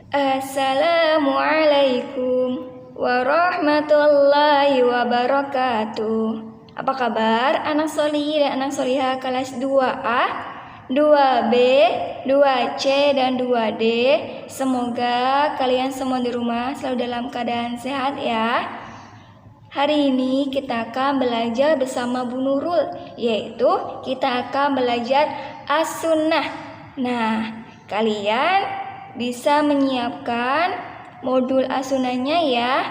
Assalamualaikum warahmatullahi wabarakatuh. Apa kabar anak soli dan anak solihah kelas 2A, 2B, 2C, dan 2D? Semoga kalian semua di rumah selalu dalam keadaan sehat ya. Hari ini kita akan belajar bersama Bu Nurul, yaitu kita akan belajar As-Sunnah. Nah, kalian bisa menyiapkan modul As-Sunnahnya ya,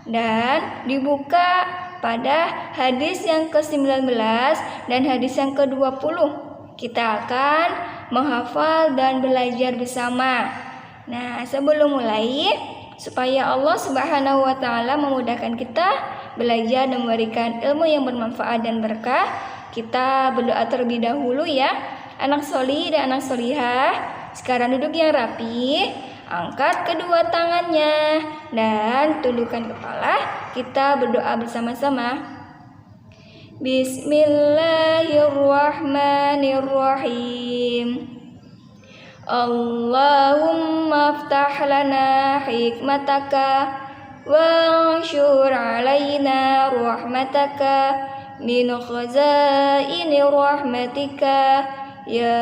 dan dibuka pada hadis yang ke-19 dan hadis yang ke-20. Kita akan menghafal dan belajar bersama. Nah, sebelum mulai, supaya Allah Subhanahu wa Ta'ala memudahkan kita belajar dan memberikan ilmu yang bermanfaat dan berkah, kita berdoa terlebih dahulu ya. Anak soli dan anak solihah, sekarang duduk yang rapi, angkat kedua tangannya dan tundukkan kepala. Kita berdoa bersama-sama. Bismillahirrahmanirrahim. Allahumma aftah lana hikmataka wanshur alaina rahmataka min khazaini rahmatika ya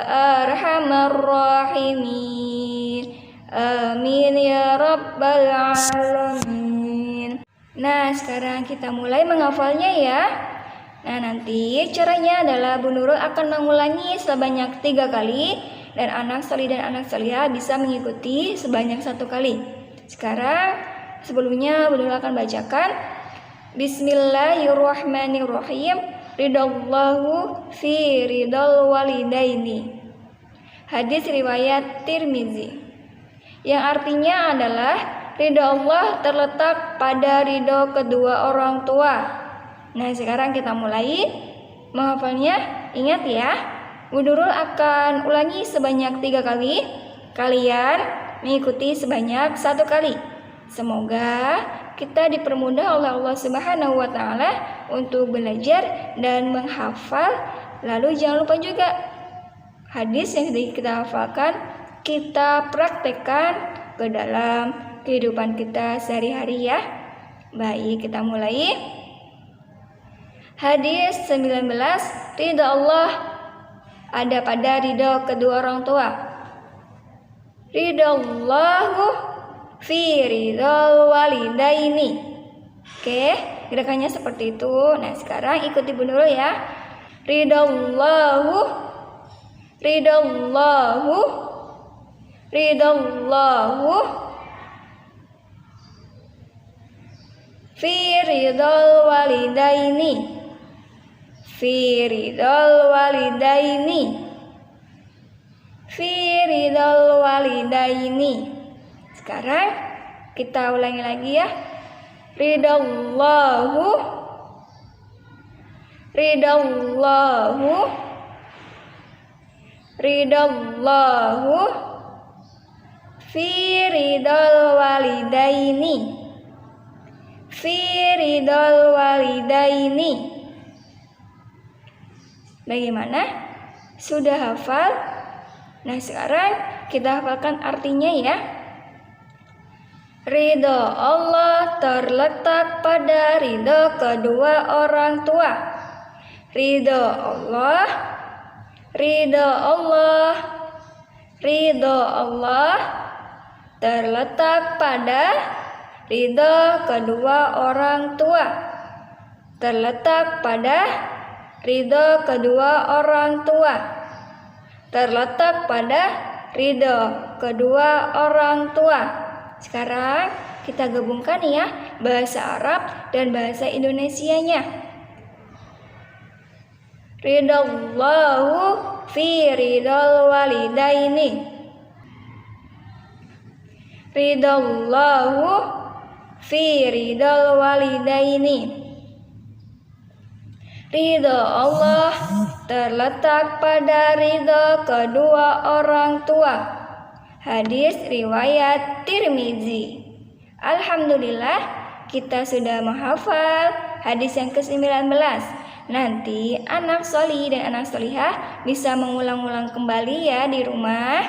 arhamar rahimin. Amin ya rabbal alamin. Nah, sekarang kita mulai menghafalnya ya. Nah, nanti caranya adalah Bu Nurul akan mengulangi sebanyak 3 kali, dan anak soli dan anak solihah bisa mengikuti sebanyak 1 kali. Sekarang sebelumnya Bu Nurul akan bacakan Bismillahirrahmanirrahim. Ridallahu fi ridal walidaini. Hadis riwayat Tirmizi, yang artinya adalah ridho Allah terletak pada ridho kedua orang tua. Nah, sekarang kita mulai menghafalnya. Ingat ya, Bu Nurul akan ulangi sebanyak 3 kali. Kalian mengikuti sebanyak 1 kali. Semoga kita dipermudah oleh Allah Subhanahu wa Ta'ala untuk belajar dan menghafal. Lalu jangan lupa juga hadis yang kita hafalkan kita praktekkan ke dalam kehidupan kita sehari-hari ya. Baik, kita mulai. Hadis 19, ridha Allah ada pada ridha kedua orang tua. Ridallahu fi ridal walidaini. Oke, gerakannya seperti itu. Nah, sekarang ikuti Bu Nurul ya. Ridallahu fi ridal walidaini. Sekarang kita ulangi lagi ya. Ridallahu fi ridal walidaini. Bagaimana? Sudah hafal? Nah, sekarang kita hafalkan artinya ya. Ridho Allah terletak pada ridho kedua orang tua. Ridho Allah terletak pada ridho kedua orang tua. Terletak pada ridho kedua orang tua. Terletak pada ridho kedua orang tua. Sekarang kita gabungkan ya bahasa Arab dan bahasa Indonesianya. Ridallahu fi ridal walidaini. Ridallahu fi ridal walidaini. Ridho Allah terletak pada ridho kedua orang tua. Hadis riwayat Tirmizi. Alhamdulillah, kita sudah menghafal hadis yang ke-19. Nanti anak soli dan anak solihah bisa mengulang-ulang kembali ya di rumah.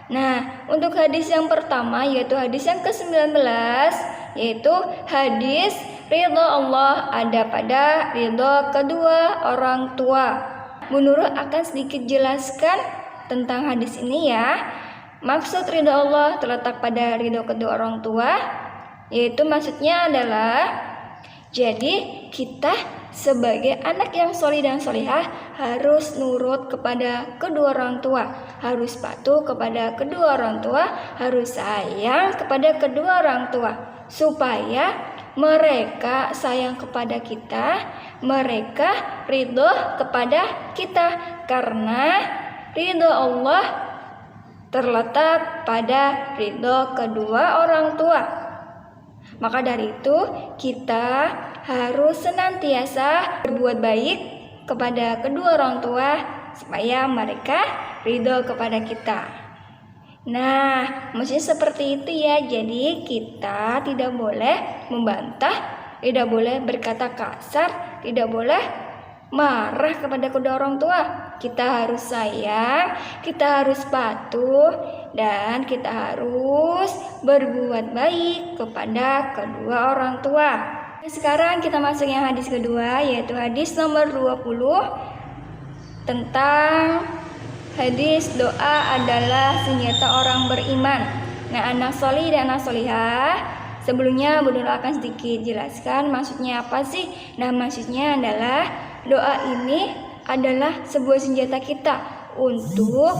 Nah, untuk hadis yang pertama yaitu hadis yang ke-19, yaitu hadis ridho Allah ada pada ridho kedua orang tua. Bu Nurul akan sedikit jelaskan tentang hadis ini ya. Maksud ridho Allah terletak pada ridho kedua orang tua, yaitu maksudnya adalah jadi kita sebagai anak yang solih dan solihah harus nurut kepada kedua orang tua, harus patuh kepada kedua orang tua, harus sayang kepada kedua orang tua, supaya mereka sayang kepada kita, mereka ridho kepada kita, karena ridho Allah terletak pada ridho kedua orang tua. Maka dari itu kita harus senantiasa berbuat baik kepada kedua orang tua supaya mereka ridho kepada kita. Nah, maksudnya seperti itu ya. Jadi kita tidak boleh membantah, tidak boleh berkata kasar, tidak boleh marah kepada kedua orang tua. Kita harus sayang, kita harus patuh, dan kita harus berbuat baik kepada kedua orang tua. Sekarang kita masuk yang hadis kedua, yaitu hadis nomor 20 tentang hadis doa adalah senjata orang beriman. Nah, anak solih dan anak solihah, sebelumnya Bu Nurul akan sedikit jelaskan maksudnya apa sih. Nah, maksudnya adalah doa ini adalah sebuah senjata kita untuk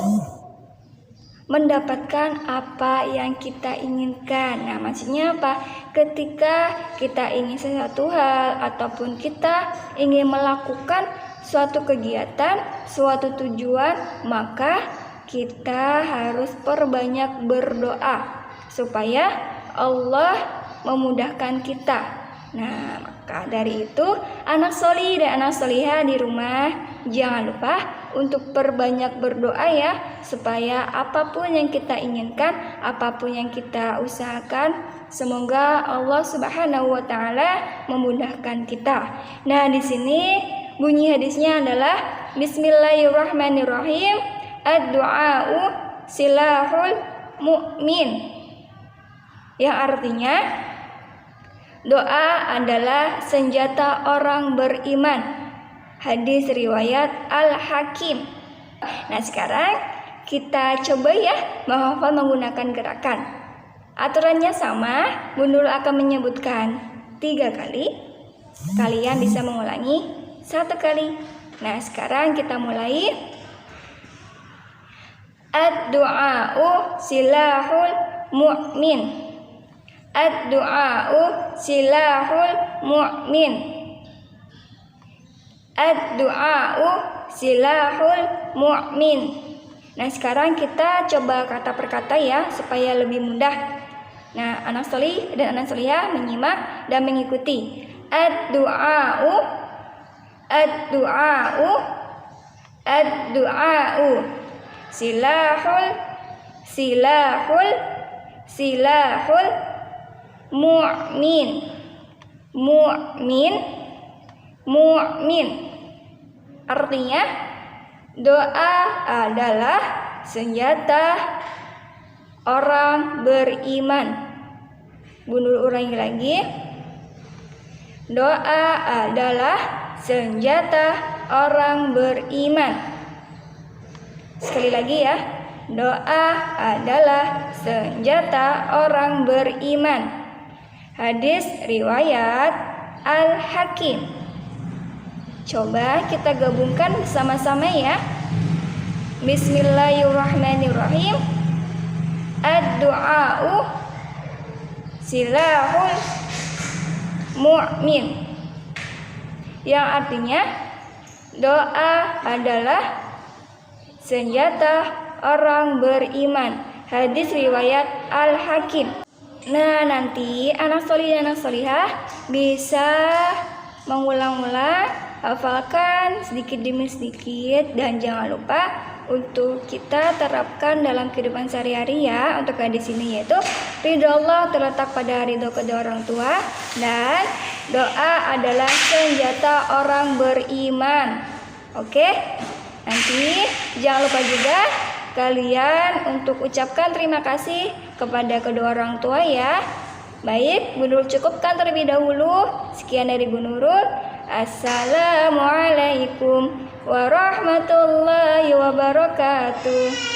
mendapatkan apa yang kita inginkan. Nah, maksudnya apa? Ketika kita ingin sesuatu hal ataupun kita ingin melakukan suatu kegiatan, suatu tujuan, maka kita harus perbanyak berdoa supaya Allah memudahkan kita. Nah, maka dari itu anak solih dan anak solihah di rumah jangan lupa untuk perbanyak berdoa ya, supaya apapun yang kita inginkan, apapun yang kita usahakan, semoga Allah Subhanahu wa taala memudahkan kita. Nah, di sini bunyi hadisnya adalah Bismillahirrahmanirrahim. Ad-du'a'u silahul mu'min. Yang artinya doa adalah senjata orang beriman. Hadis riwayat Al-Hakim. Nah, sekarang kita coba ya menghafal menggunakan gerakan. Aturannya sama, Bu Nurul akan menyebutkan 3 kali. Kalian bisa mengulangi 1 kali. Nah, sekarang kita mulai. Ad-du'a'u silahul mu'min. Ad-du'a'u silahul mu'min. Ad-du'a'u silahul mu'min. Nah, sekarang kita coba kata per kata ya, supaya lebih mudah. Nah, anak solih dan anak solihah menyimak dan mengikuti. Ad-du'a'u, ad-du'a'u, ad-du'a'u silahul, silahul, silahul mu'min, mu'min, mu'min. Artinya doa adalah senjata orang beriman. Bu Nurul ulangi lagi. Doa adalah senjata orang beriman. Sekali lagi ya. Doa adalah senjata orang beriman. Hadis riwayat Al-Hakim. Coba kita gabungkan bersama-sama ya. Bismillahirrahmanirrahim. Ad-du'a'u silahul mu'min. Yang artinya doa adalah senjata orang beriman. Hadis riwayat Al-Hakim. Nah, nanti anak solih dan anak solihah bisa mengulang-ulang, hafalkan sedikit demi sedikit, dan jangan lupa untuk kita terapkan dalam kehidupan sehari-hari ya. Untuk hadis ini yaitu ridho Allah terletak pada ridho kedua orang tua, dan doa adalah senjata orang beriman. Oke, nanti jangan lupa juga kalian untuk ucapkan terima kasih kepada kedua orang tua ya. Baik, Bu Nurul cukupkan terlebih dahulu. Sekian dari Bu Nurul. Assalamualaikum warahmatullahi wabarakatuh.